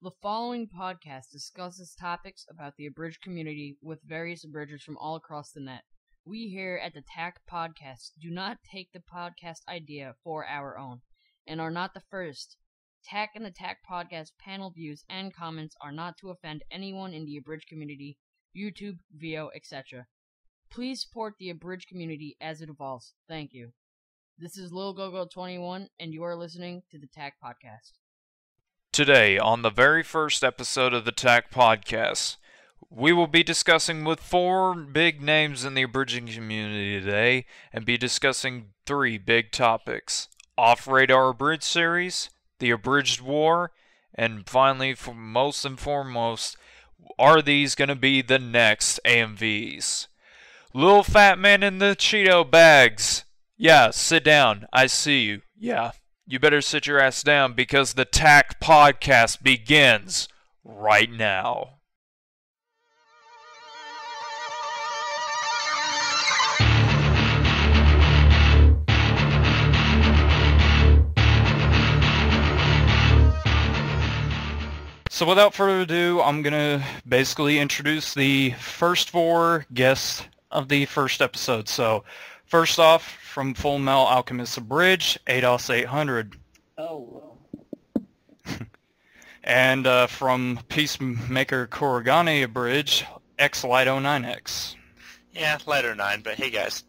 The following podcast discusses topics about the abridged community with various abridgers from all across the net. We here at the T.A.C podcast do not take the podcast idea for our own, and are not the first. T.A.C and the T.A.C podcast panel views and comments are not to offend anyone in the abridged community, YouTube, VO, etc. Please support the abridged community as it evolves. Thank you. This is Lil Gogo 21, and you are listening to the T.A.C podcast. Today, on the very first episode of the T.A.C podcast, we will be discussing with four big names in the abridging community today, and be discussing three big topics: Off-Radar Abridged Series, the Abridged War, and finally, most and foremost, are these going to be the next AMVs? Lil Fat Man in the Cheeto bags. Yeah, sit down. I see you. Yeah. You better sit your ass down because the T.A.C podcast begins right now. So without further ado, I'm going to basically introduce the first four guests of the first episode. So first off, from Full Metal Alchemist Abridged, ADOS 800. Oh. And from Peacemaker Korigane Abridged, X-Light09X. Yeah, Lighter 9, but hey guys.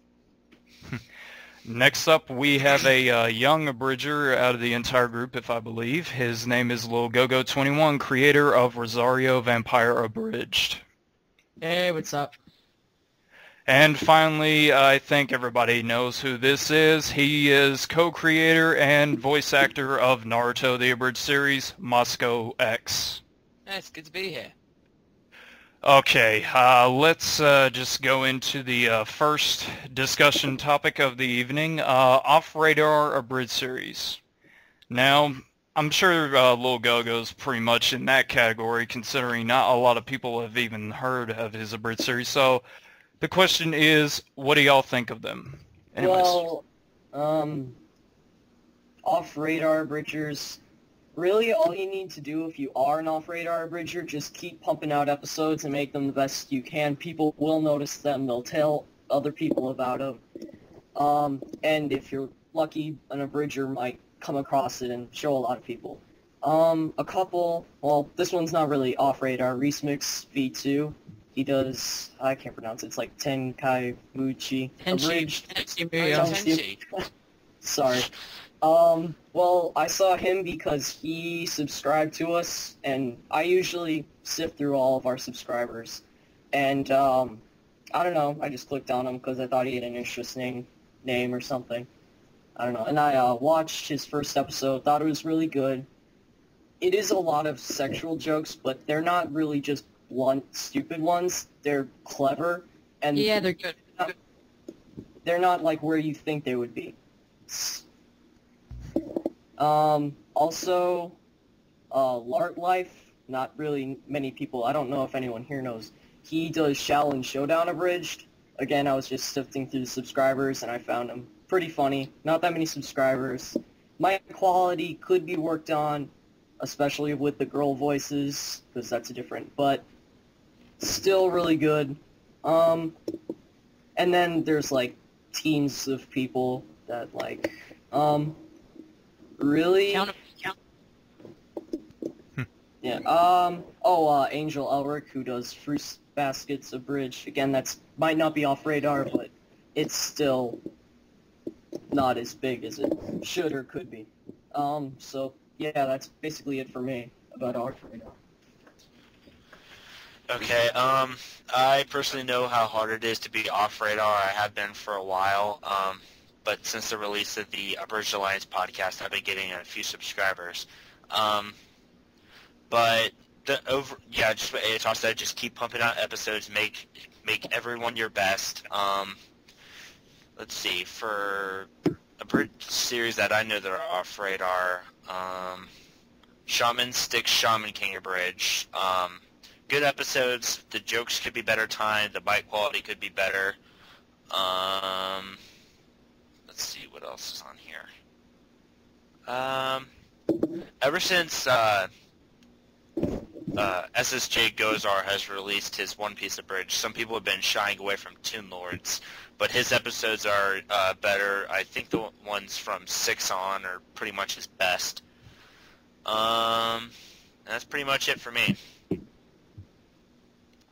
Next up, we have a young abridger out of the entire group, if I believe. His name is Lil Gogo 21, creator of Rosario Vampire Abridged. Hey, what's up? And finally, I think everybody knows who this is. He is co-creator and voice actor of Naruto the Abridged series, Moscow X. Yeah, it's good to be here. Okay, let's just go into the first discussion topic of the evening, Off-Radar Abridged series. Now, I'm sure Lil Gogo's pretty much in that category, considering not a lot of people have even heard of his Abridged series, so the question is, what do y'all think of them? Anyways. Well, off-radar abridgers, really all you need to do if you are an off-radar abridger, just keep pumping out episodes and make them the best you can. People will notice them, they'll tell other people about them. And if you're lucky, an abridger might come across it and show a lot of people. A couple, well, this one's not really off-radar, Reesmix V2. He does, I can't pronounce it, it's like Tenkaimuchi. Tenchi. Sorry. Well, I saw him because he subscribed to us, and I usually sift through all of our subscribers. And, I don't know, I just clicked on him because I thought he had an interesting name or something. I don't know. And I watched his first episode, thought it was really good. It is a lot of sexual jokes, but they're not really just blunt, stupid ones. They're clever, and Yeah, they're good. they're not like where you think they would be. Also, Lart Life, not really many people, I don't know if anyone here knows, he does Shaolin Showdown Abridged. Again, I was just sifting through the subscribers, and I found him pretty funny. Not that many subscribers. My quality could be worked on, especially with the girl voices, because that's different, but still really good. And then there's, like, teams of people that, like, really? Count. Yeah, Angel Elric, who does Fruit Baskets Abridged. Again, that's might not be off-radar, but it's still not as big as it should or could be. So, yeah, that's basically it for me about off-radar. Okay, I personally know how hard it is to be off-radar. I have been for a while, but since the release of the Abridged Alliance podcast, I've been getting a few subscribers. But just what Atos said, just keep pumping out episodes, make everyone your best. Let's see, for Abridged series that I know that are off-radar, Shaman Stick, Shaman King Abridged. Good episodes. The jokes could be better timed. The bite quality could be better. Let's see what else is on here. Ever since SSJ Gozar has released his One Piece abridged. Some people have been shying away from Toon Lords, but his episodes are better. I think the ones from 6 on are pretty much his best. That's pretty much it for me.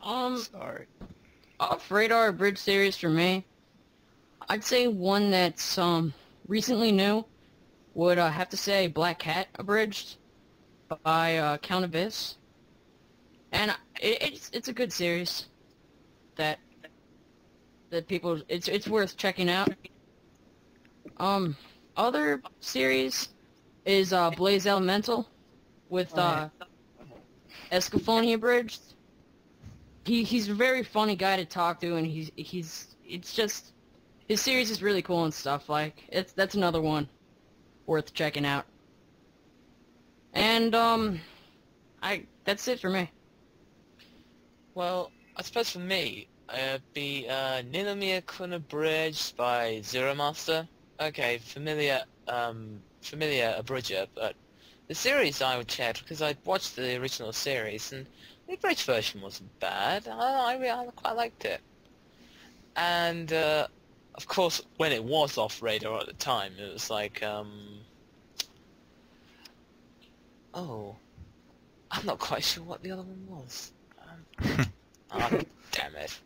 Sorry. Off radar bridge series for me, I'd say one that's recently new would have to say Black Cat abridged by Count Abyss, and it's a good series that people it's worth checking out. Other series is Blaze Elemental with Escafoni abridged. He's a very funny guy to talk to, and it's just his series is really cool and stuff. Like that's another one worth checking out. And that's it for me. Well, I suppose for me, it'd be Ninomiya Kun abridged by Zero Master. Okay, familiar abridger, but the series I would check because I watched the original series and the abridged version wasn't bad. I quite liked it. And of course, when it was off radar at the time, it was like oh, I'm not quite sure what the other one was. Oh, damn it.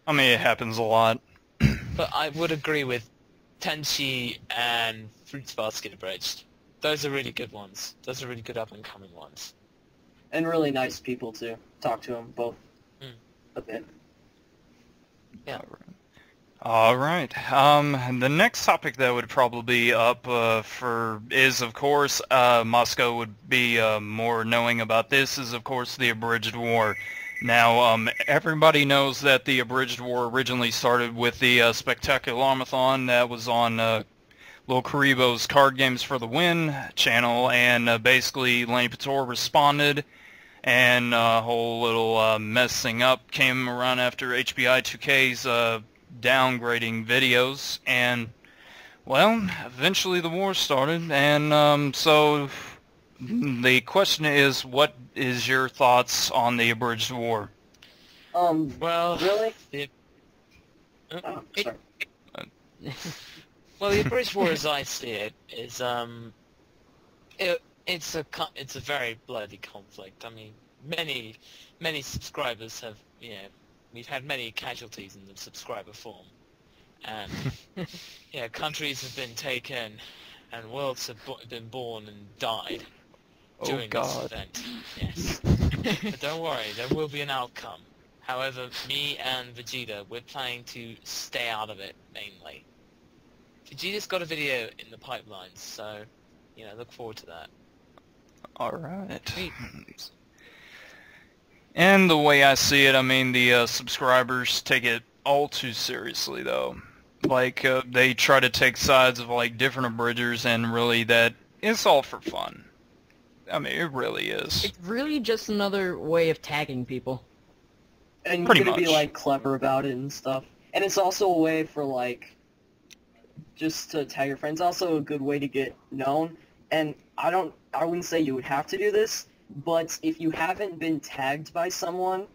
I mean, it happens a lot. But I would agree with Tenchi and Fruits Basket abridged. Those are really good ones. Those are really good up-and-coming ones. And really nice people too. Talk to them both a bit. Yeah. All right. The next topic that would probably be up is, of course, Moscow would be more knowing about this, is, of course, the Abridged War. Now, everybody knows that the Abridged War originally started with the Spectacular Armathon that was on Lil Karibo's Card Games for the Win channel, and basically Lenny Pator responded, and a whole little messing up came around after HBI 2K's downgrading videos, and, well, eventually the war started, and so the question is, what is your thoughts on the Abridged War? Well, Really? Oh, Sorry. well, the Abridged War, as I see it, is it's a very bloody conflict. I mean, many subscribers have, we've had many casualties in the subscriber form, and countries have been taken, and worlds have been born and died during this event. Yes, but don't worry, there will be an outcome. However, me and Vegeta, we're planning to stay out of it mainly. Vegeta's got a video in the pipeline, so look forward to that. All right. And the way I see it, I mean, the subscribers take it all too seriously, though. Like, they try to take sides of, like, different abridgers, and really that it's all for fun. I mean, it really is. It's really just another way of tagging people. And Pretty you're gonna be much. like clever about it and stuff. And it's also a way for like just to tag your friends. Also a good way to get known. And I wouldn't say you would have to do this, but if you haven't been tagged by someone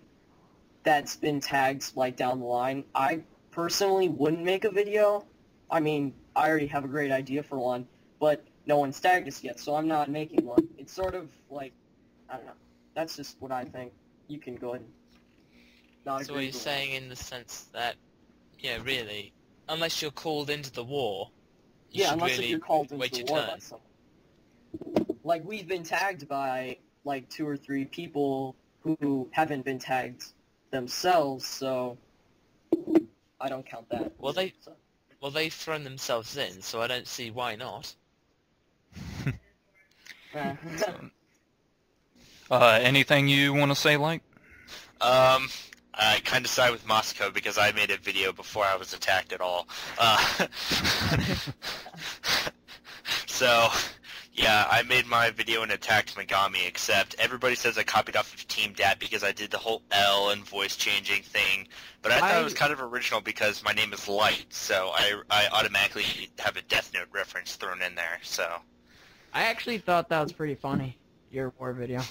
that's been tagged like down the line, I personally wouldn't make a video. I mean, I already have a great idea for one, but no one's tagged us yet, so I'm not making one. It's sort of like, I don't know. That's just what I think. You can go ahead and not So what agree you're with saying in the sense that, really, unless you're called into the war, you yeah, should unless really if you're called into wait the your war turn. by someone. Like, we've been tagged by, like, 2 or 3 people who haven't been tagged themselves, so I don't count that. Well, they've thrown themselves in, so I don't see why not. Anything you want to say, like? I kind of side with Moscow because I made a video before I was attacked at all. So, yeah, I made my video and attacked Megami, except everybody says I copied off of Team Dat because I did the whole L and voice changing thing. But I thought it was kind of original because my name is Light, so I automatically have a Death Note reference thrown in there, so. I actually thought that was pretty funny, your war video.